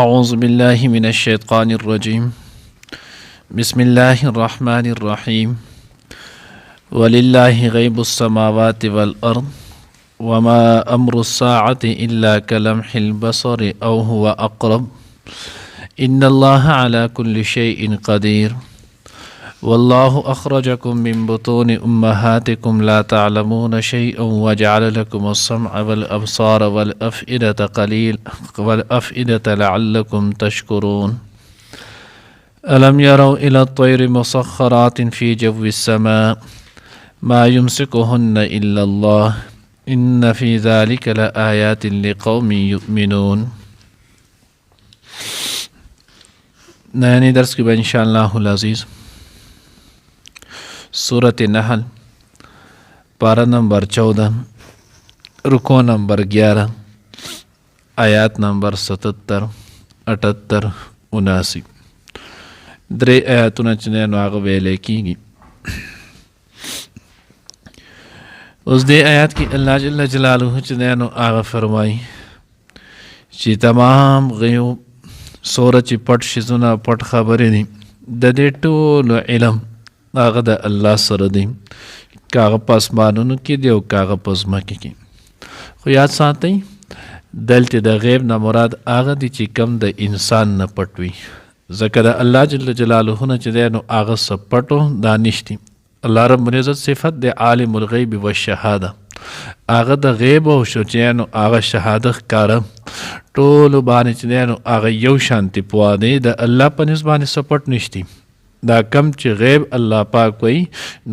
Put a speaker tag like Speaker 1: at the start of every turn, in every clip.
Speaker 1: أعوذ بالله من الشيطان الرجيم بسم الله الرحمن الرحيم ولله غيب السماوات والأرض وما أمر الساعة إلا كلمح البصر أو هو أقرب إن الله على كل شيء قدير والله أخرجكم من بطون أمهاتكم لا تعلمون شيئا وجعل لكم السمع والأبصار والأفئدة لعلكم تشكرون ألم يروا إلى الطير مسخرات في جو السماء ما يمسكهن إلا الله إن في ذلك لآيات لقوم يؤمنون. नए दर्स की इंशाअल्लाहुल अज़ीज़ सूरत नहल पारा नंबर 14 रुको नंबर 11 आयात नंबर 77 78 79 درې آیاتونه چې نو هغه ویلې کېږي. اوس دې آیات کې الله جل جلاله چې نو هغه فرمایي چې تمام غیوب سوره چې پټ شیزونه پټ خبرې دي د دې ټولو علم هغه د الله سره دی، کاغه په اسمانونو کې دی او کاغه په ځمکې کې. خو یاد ساتئ دلته د غیب نه مراد هغه دی چې کم د انسان نه پټ وي، ځکه د الله جل جلاله نه چې دی نو هغه څه پټو دا نشتی. الله رب العزت صفت د عالم الغیب والشهاده، هغه د غیب او چې نو هغه شهادت ښکاره ټولو باندې چې دی نو هغه یو شانتي پوه دی، د الله په نسبت باندې څه پټ نشتی. دا کم چې غیب الله پاک وی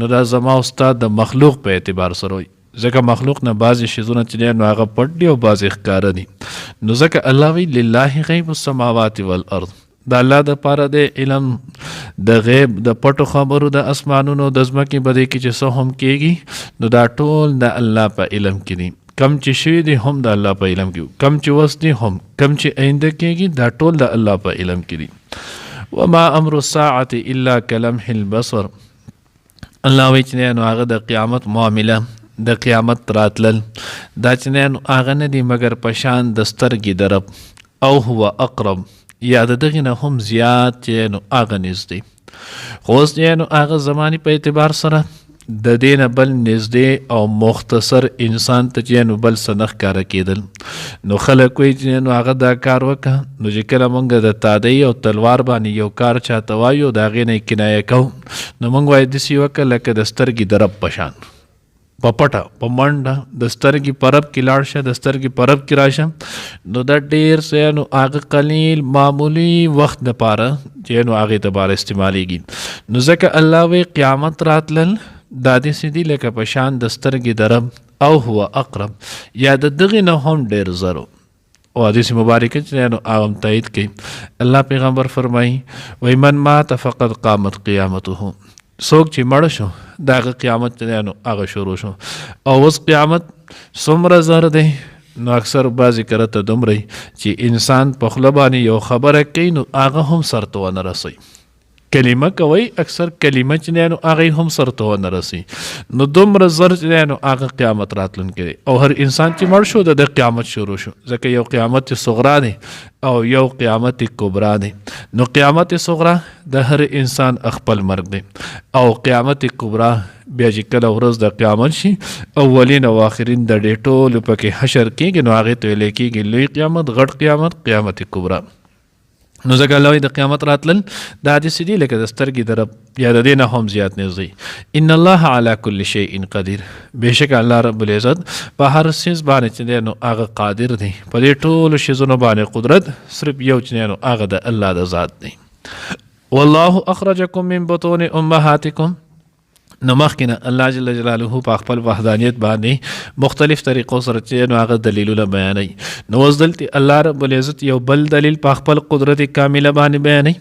Speaker 1: نو دا زما استاد د مخلوق په اعتبار سره وي، ځکه مخلوق نه بعضې شیزونه چې دی نو هغه پټ دي او بعضې ښکاره دي. نو ځکه الله وی لله غیب السماوات والارض، د الله دپاره د علم د غیب د پټو خبرو د اسمانونو د ځمکې په دې کې چې څه هم کېږي نو دا ټول د الله په علم کې دي. کم چې شوي دي هم د الله په علم کې، کم چې وس دي هم، کم چې آینده کېږي دا ټول د الله په علم کې دي. وما امر الساعة الا كلمح البصر، الله وی چې نو هغه د قیامت معامله د قیامت راتلل دا چې نو هغه نه دي مګر پشان د سترګې درب او هو اقرب، یا د دغې نه هم زیات چې نو هغه نږدې. خو اوس چې نو هغه زمانې په اعتبار سره د دې نه بل نږدې او مختصر انسان ته چې نو بل څه نه ښکاره کېدل. نو خلک وایي چې نو هغه دا کار وکړه، نو چې کله مونږ د تادۍ او تلوار باندې یو کار چاته وایو د هغې نه کنایه کوو نو مونږ وایو داسې وکړه لکه د سترګې د رب په شان، په پټه په منډه د سترګې په رب کې لاړ شه، د سترګې په رب کې راشه، نو دا ډېر څه نو هغه قلیل معمولي وخت دپاره چې نو هغې دپاره استعمالیږي. نو ځکه الله وی قیامت راتلل دا داسې دي لکه په شان د سترګې د رب او هو اقرب، یا د دغې نه هم ډېر زر. او حدیث مبارکه چې نو هغه هم تایید کوي. الله پیغمبر فرمایي وی من مات فقد قامت قیامته، څوک چې مړ شو د هغه قیامت چې نو هغه شروع شو. او اوس قیامت څومره زر دی نو اکثر بعضې کرته دومره چې انسان په خوله باندې یو خبره کوي نو هغه هم سرته ونه رسوي، کلمه کوي اکثر کلمه چې نو هغه هم سرته ونه رسي. نو دومره زر چې نو هغه قیامت راتلونکی دی. او هر انسان چې مړ شو د قیامت شروع شو، ځکه یو قیامت صغرا دی او یو قیامت کبرا دی. نو قیامت صغرا د هر انسان خپل مرګ دی، او قیامت کبرا بیا چې کله ورځ د قیامت شي اولین او آخرین د دې ټولو پکې حشر کېږي نو هغې ته ویلی کېږي لوی قیامت، غټ قیامت، قیامت کبرا. نو ځکه الله وایي د قیامت راتلل دا داسې دي لکه د سترګې د رب، یا د دې نه هم زیات نږدې. ان الله علی کل شیء قدیر، بېشکه الله رب العزت په هر څیز باندې چې دی نو هغه قادر دی، په دې ټولو شیزونو باندې قدرت صرف یو چې دی نو هغه د الله د ذات دی. والله اخرجکم من بطون امهاتکم، نو مخکې نه الله جل جلاله په خپل وحدانیت باندې مختلف طریقو سره چې نو هغه دلیلونه بیانوي. نو اوس دلته الله رب العزت یو بل دلیل په خپل قدرت کامله باندې بیانوي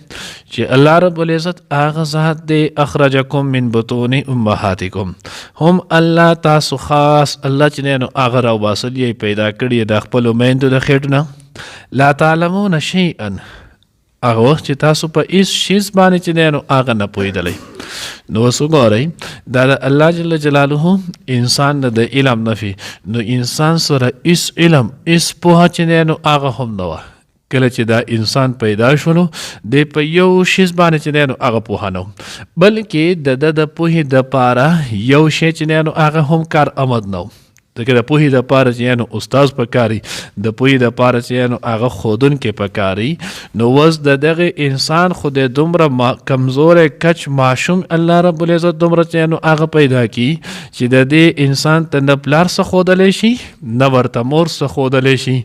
Speaker 1: چې الله رب العزت هغه ذات دی اخرجکم من بطون امهاتکم، هم الله تاسو خاص الله چې نو هغه راوباسل یې پیدا کړي د خپلو میندو د خېټو نه. لا تعلمون شیئا، هغه وخت چې تاسو په هیڅ شیز باندې چې دی نو هغه نه پوهېدلی. نو اوس وګورئ دا د الله جل جلاله انسان نه د علم نفي، نو انسان سره هیڅ علم هیڅ پوهه چې دی نو هغه هم نه وه، کله چې دا انسان پیدا شولو د په یو شیز باندې چې دی نو هغه پوهه نه بلکې د پوهې دپاره یو شی چې دی نو هغه هم کار آمد نه دغه د پوهې دپاره چې نو استاد پکاري د پوهې دپاره چې نو هغه ښودونکی پکاري نو اوس د دغه انسان خو د دومره کمزوری کچ ماشوم الله رب العزت دومره چې نو هغه پیدا کي چې د دې انسان ته نه پلار څه ښودلی شي نه ورته مور څه ښودلی شي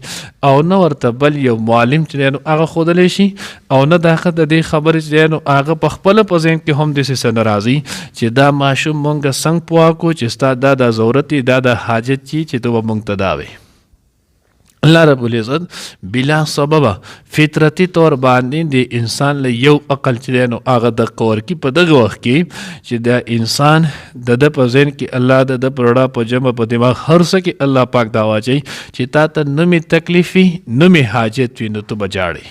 Speaker 1: او نه ورته بل یو معلم چې نو هغه ښودلی شي او نه د دې خبرې چې نو هغه په خپله په ذهن کې هم داسې څه نه راځي چې دا ماشوم مونږ څنګه پوه کړو چې ستا دا د ضرورت دا د حاجت چې تو به مونږ ته دا وي الله رب العزت بلا سببه فطرتي طور باندې د انسان له یو عقل چې دی نو هغه د ورکي په دغه وخت کې چې د انسان د په ذهن کې الله د په رڼا په جمع په دماغ هر څه کې الله پاک دا واچوي چې تا ته نه مې تکلیف وي نه مې حاجت وي نو ته به جاړې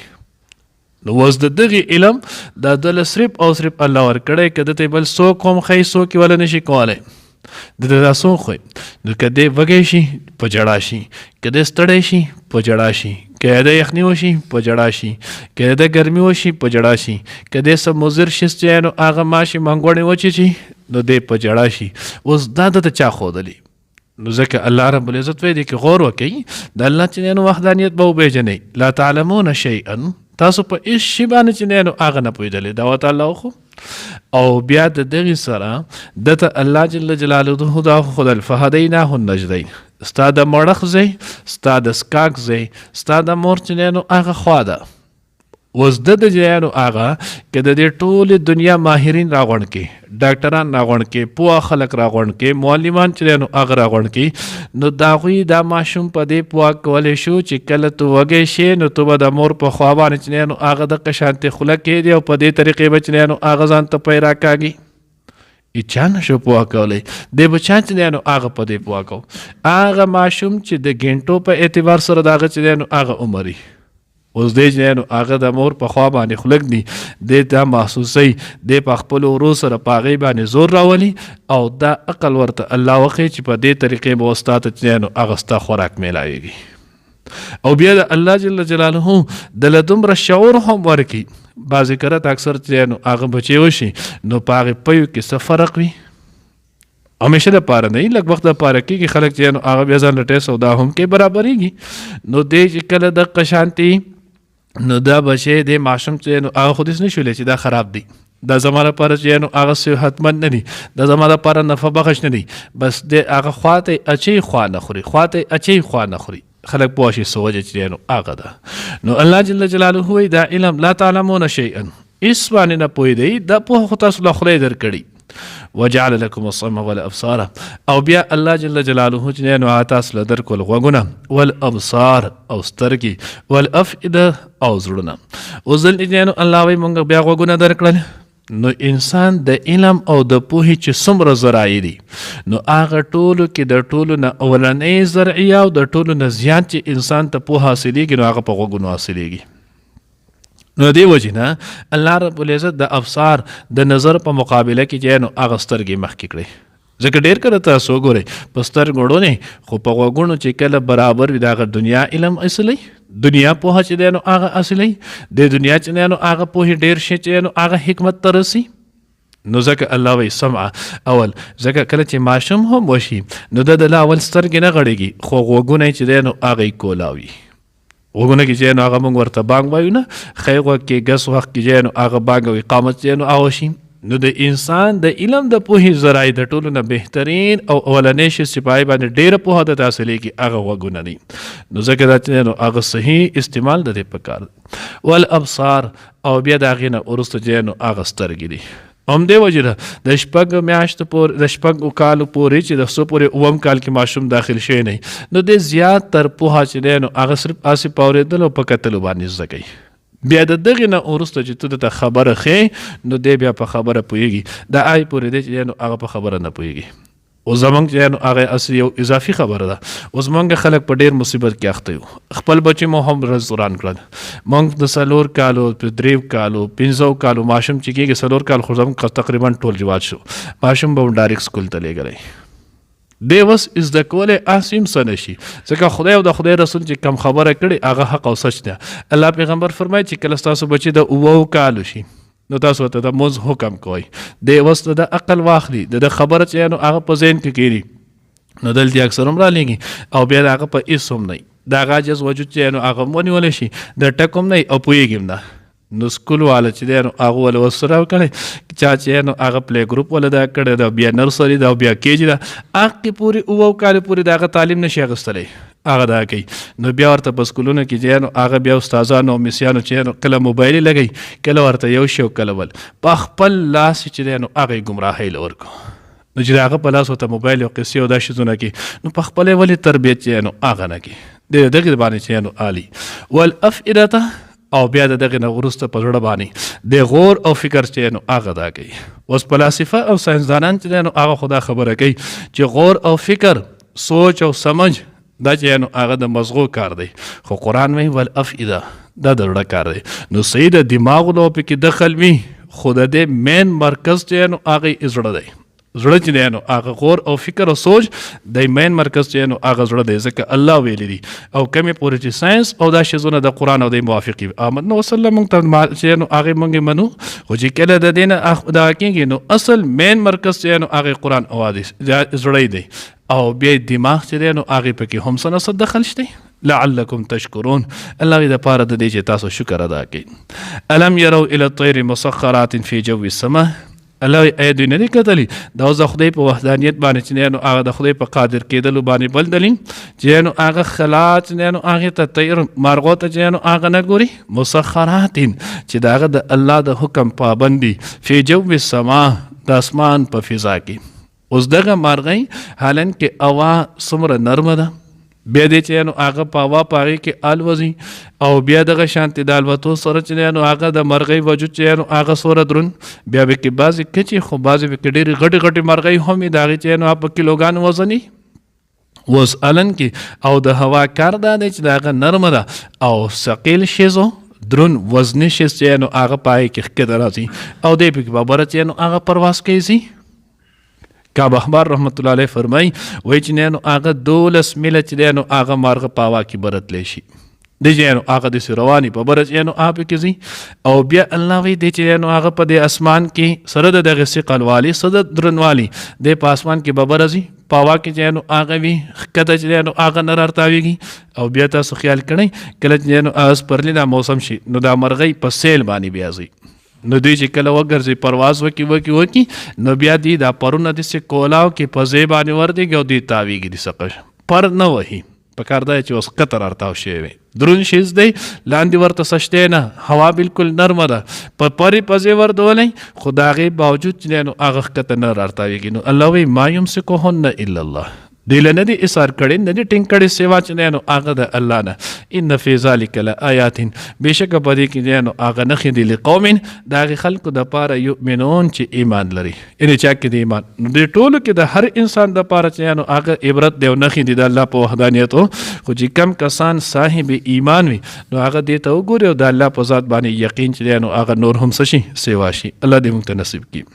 Speaker 1: نو اوس د دغې علم دا دله صرف او صرف الله ورکړی که دته بل څوک هم ښایي څوک یې وله نشي کولی د دا څوک خو نو که دی وږی شي په ژړا شي که دی ستړی شي په ژړا شي که د یخني وشي په ژړا شي که د ګرمي وشي په ژړا شي که دی څه مضر شي چې نو هغه ماشي منګوڼې وچیچي نو دی په ژړا شي اوس دا دته چا ښودلی نو ځکه الله رب العزت وایي دی کې غور وکړئ د الله چې نو وحدانیت به وپېژنئ لا تعلمون شیئا تاسو په هېڅ شي باندې چې نو هغه نه پوهېدلی دا ورته الله وخو او بیا د دغې سره دته الله جل جلاله دا ښودل فهدیناه النجدین ستا د مړخ ځای ستا د سکاک ځای ستا د مور چې نو هغه خوا ده اوس د جیانو هغه که د دې ټولې دنیا ماهرین راغونډ کړي ډاکټران راغونډ کړي پوه خلک راغونډ کړي معلمان چې نو هغه راغونډ کړي نو د هغوی دا ماشوم په دې پوه کولی شو چې کله تو وږی شي نو تو به د مور په خوا باندې چې نو هغه دغه شانتې خوله کېدي او په دې طریقې به چې نو هغه ځان ته پیدا کاږي چا نشو پوه کولی دی به چا چې نو هغه په دې پوه کو هغه ماشوم چې د ګنټو په اعتبار سره د هغه چې نو هغه عمري اوس دی چې نو هغه د مور په خوا باندې خلک دي دی دا محسوسوي دی په خپلو ورو سره په هغې باندې زور راولي او دا عقل ورته الله وښیي چې په دې طریقې به اوس تا ته چې نو هغه ستا خوراک میلاویږي او بیا د الله جل جلاله دله دومره شعور هم ورکړي بعضې کرت اکثر چې نو هغه بچی وشي نو په هغې پیو کې څه فرق وي همیشه دپاره نه لږ وخت دپاره کېږي خلک چې نو هغه بیا ځان لټی سودا هم کې برابرېږي نو دی چې کله دغه شانتي نو دا بچی دی ماشوم چې نو هغه خو داسې نه شولی چې دا خراب دی دا زما لپاره چې نو هغه صحتمند نه دي دا زما لپاره نفع بخش نه دی بس دی هغه خواته اچی خوا نه خوري خواته اچی خوا نه خوري خلک پوه شي څه وجه چې نو هغه ده نو الله جل جلاله وایي دا علم لا تعلمون شیئا هېڅ باندې نه پوهېدئ دا پوهه خو تاسو له خدای درکړي وجعل لكم السمع والابصار او بیا الله جل جلاله چې نو تاسو له درکول غوږونه والابصار او سترګې والافئده او زړونه اوس دلته نو الله وایي مونږ بیا غوږونه درکړل نو انسان د علم او د پوهې چې څومره ذرایع دي نو هغه ټولو کې د ټولو نه اولنۍ ذرعیه او د ټولو نه زیات چې انسان ته پوهه حاصلېږي نو هغه په غوږونو حاصلېږي نو دی وجې نه الله رب العزت د ابصار د نظر په مقابله کې چې نو هغه سترګې مخکې کړې ځکه ډېر کله تاسو وګورئ په سترګو ړوندې خو په غوږونو چې کله برابر وي د هغه دنیا علم اصلي دنیا پوهه چې دی نو هغه اصلي د دنیا چې دی نو هغه پوهې ډېر شي چې نو هغه حکمت ته رسي نو ځکه الله وایي سمع اول ځکه کله چې ماشوم هم وشي نو د له اول سترګې نه غړېږي خو غوږونه چې دی نو هغه یې کولاوي غوږونه کې چې نو هغه موږ ورته بانګ وایو نه ښی غوږ کې ګس وخت کې چې نو هغه بانګ او اقامت چې نو هغه شي نو د انسان د علم د پوهې ذرایع د ټولو نه بهترین او اولنی شی چې په هغې باندې ډېره پوهه درته حاصلېږي هغه غوږونه دي نو ځکه دا چې نو هغه صحیح استعمال د دې پکار والابصار او بیا د هغې نه وروسته چې نو هغه سترګې دي همدې وجې ده د شپږ میاشتو پورې د شپږو کالو پورې چې د څو پورې اووم کال کې ماشوم داخل شوی نه نو د زیات تر پوهه چې دی نو هغه صرف هسې په اورېدلو او په کتلو باندې زده کوي بیا د دغې نه وروسته چې ته درته خبره ښیې نو دی بیا په خبره پوهېږي د آی پورې دی چې دی نو هغه په خبره نه پوهېږي اوس زموږ چې نو هغه اصلي یو اضافي خبره ده اوس موږ خلک په ډېر مصیبت کې اخته یو خپل بچي مو هم رزوران کړل موږ د 4 کالو 3 کالو 5 کالو ماشوم چې کېږي 4 کال خو زموږ تقریبا ټول جواد شو ماشوم به ډایرکټ سکول ته لېږلی دی وس زده کولی اسیم څه نشي ځکه خدای او د خدای رسول چې کم خبره کړي هغه حق او سچ ده. الله پیغمبر فرمایي چې کله ستاسو بچي د 9 کالو شي نو تاسو ته د موز حکم کوئ، دی وس د عقل واخلي، د خبره چې نو هغه په ذهن کې کېږي نو دلته اکثر هم رالیږي او بیا د هغه په هېڅ هم نه د هغه عاجز وجود چې نو هغه ونیولی شي د ټک هم نه او پوهېږي هم نه. نو سکول والا چې دی نو هغه ول وسره کړی چا چې نو هغه پلی ګروپ ولا دا کړی دا بیا نرسري دا بیا کېجي دا هغې پورې 9 کالو پورې د هغه تعلیم نشي اخیستلی هغه دا کوي. نو بیا ورته په سکولونو کې چې نو هغه بیا استادانو او مسیانو چې نو کله موبایل لګوي کله ورته یو شی او کله بل په خپل لاس چې دی نو هغه یې ګمراهۍ له ورکړو. نو چې د هغه په لاس ورته موبایل او قصې او دا شیزونه کوي نو په خپل یې ولې تربیت چې نو هغه نه کوي د دغې باندې چې نو عالي والافئدة او بیا د دغې نه وروسته په زړه باندې د غور او فکر چې نو هغه دا کوي. اوس فلاسفه او ساینسدانان چې دی نو هغه خو دا خبره کوي چې غور او فکر سوچ او سمج دا چې نو هغه د مزغو کار دی، خو قرآن وایي والافئده دا د زړه کار دی. نو صحیح د دماغ لو پکې دخل وي خو د دې مین مرکز چې نو هغه یې زړه دی. زړه چې دی نو هغه غور او فکر او سوچ د مین مرکز چې نو هغه زړه دی ځکه الله ویلی دی او کمې پورې چې ساینس او دا شیزونه د قرآن او د موافق وي احمد نو وسلم موږ ته چې نو هغې موږ منو خو چې کله د دې نه دا کېږي نو اصل مین مرکز چې نو هغې قرآن او حدیث زړی دی او بیا دماغ چې دی نو هغې پکې هم څه نه څه دخل شته لعلکم تشکرون. الله د پاره د دې چې تاسو شکر ادا کړئ. الم یرو الی الطیر مسخرات فی جو السماء الله ای دوی نه دي کتلی دا اوس د خدای په وحدانیت باندې چې نو هغه د خدای په قادر کېدلو باندې بل دلیل چې نو هغه خلات چې نو هغې ته طیر مارغو ته چې نو هغه نه ګوري مسخرات چې د هغه د الله د حکم پابندي فی جو السما د اسمان په فضا کې. اوس دغه مارغۍ حالن کې هوا څومره نرمه ده بیا دی چې نو هغه په هوا په هغې کې الوځي او بیا دغه شانتې د الوتو سره چې نو هغه د مرغۍ وجود چې نو هغه سوره دروند بیا به کې بعضې کچې خو بعضې به کې ډېرې غټې غټې مرغۍ هم وي د هغې چې نو په کیلوګانو وزن وي اوس الن کې او د هوا کار دا دی چې د هغه نرمه ده او ثقیل شیزو درون وزني شیز چې نو هغه په هغې کې ښکته راځي او دی پکې ببره چې نو هغه پرواز کوي ځي. کعب احبار رحمت الله علیه فرمایي وایي چې نو هغه 12 میله چې دی نو هغه مارغه په هوا کې برتلی شي دی چې نو هغه داسې رواني په بره چې نو هغه پکې ځي او بیا الله وایي دی چې نو هغه په دې اسمان کې سره د دغه ثقل والي سره د درنوالي دی په اسمان کې به بره ځي په هوا کې چې نو هغه وي ښکته چې نو هغه نه رارتاویږي او بیا تاسو خیال کړئ کله چې نو سپرلي دا موسم شي نو دا مرغۍ په سیل باندې بیا ځي نو دوی چې کله وګرځي پرواز وکي نو بیا دی دا پرونه داسې کولاو کې په ځای باندې وردېږي او دوی تاویږي داسې پر نه وهي پکار دی چې اوس قطر ارتاو شوی وي درون شیز دی لاندې ورته سشتی نه هوا بالکل نرمه ده په پرې په ځای وردولی خو د هغې باوجود چې نو هغه ښکته نه رارتاویږي. نو الله وایي ما یمسکهن الا الله دی له نه دي اثار کړی نه دي ټینګ کړی سوا چې نو هغه د الله نه ان فی ذلک لآیات بېشکه په دې کې نو هغه نښې دي لقوم د هغې خلکو دپاره یؤمنون چې ایمان لري یعنې چا کې د ایمان نو دې ټولو کې د هر انسان دپاره چې نو هغه عبرت دی او نښې دي د الله په وحدانیتو خو چې کم کسان صاحب ایمان وي نو هغه دې ته وګوري او د الله په ذات باندې یقین چې نو هغه نور هم څه شي سیوا شي. الله دې موږ ته نصیب کړي.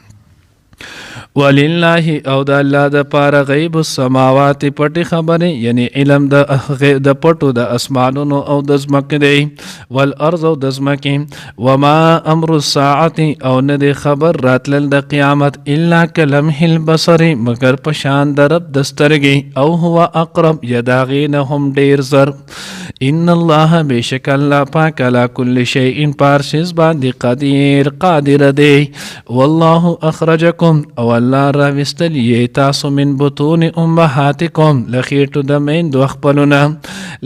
Speaker 1: ولله او د الله د پاره غیب السماوات پټي خبرې یعنی علم د پټو د اسمانونو او د ځمکې دی والارض او د ځمکې وما امر الساعه او نه دی خبر راتلل د قیامت الا کلمح البصر مگر په شان د رب د سترګې او هو اقرب یداغین هم ډیر زر. ان الله بشک الله پاک علی کل شیء پارشز باندې قادر دی والله اخرجکم او الله را وستل یې تاسو من بطون امهاتکم لخیټو د میندو خپلونه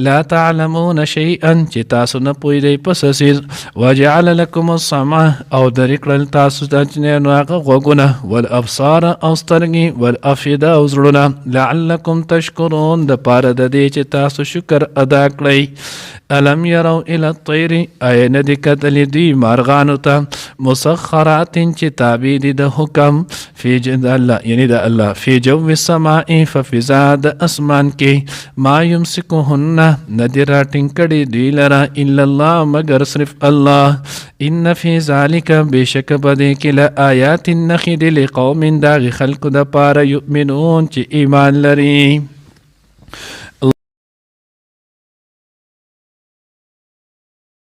Speaker 1: لا تعلمون شیئا چې تاسو نه پوهیږئ په څه څیز وجعل لکم السمع او درې کړل تاسو ته چې نو هغه غوږونه والابصار او سترګې والافئده او زړونه لعلکم تشکرون د پاره د دې چې تاسو شکر ادا کړئ. الم یرو الی الطیر ای نه دي کتلی دوی مارغانو ته مسخرات چې تابع دي د حکم فی جد الله یعنی د الله فی جو السماء ففضا د اسمان کې ما یمسکهن ندی راټینګ کړي دوی لره الا الله مگر صرف الله ان فی ذلک بشک بده کې لآیات نخد لقوم داغ خلق د پاره یؤمنون چې ایمان لري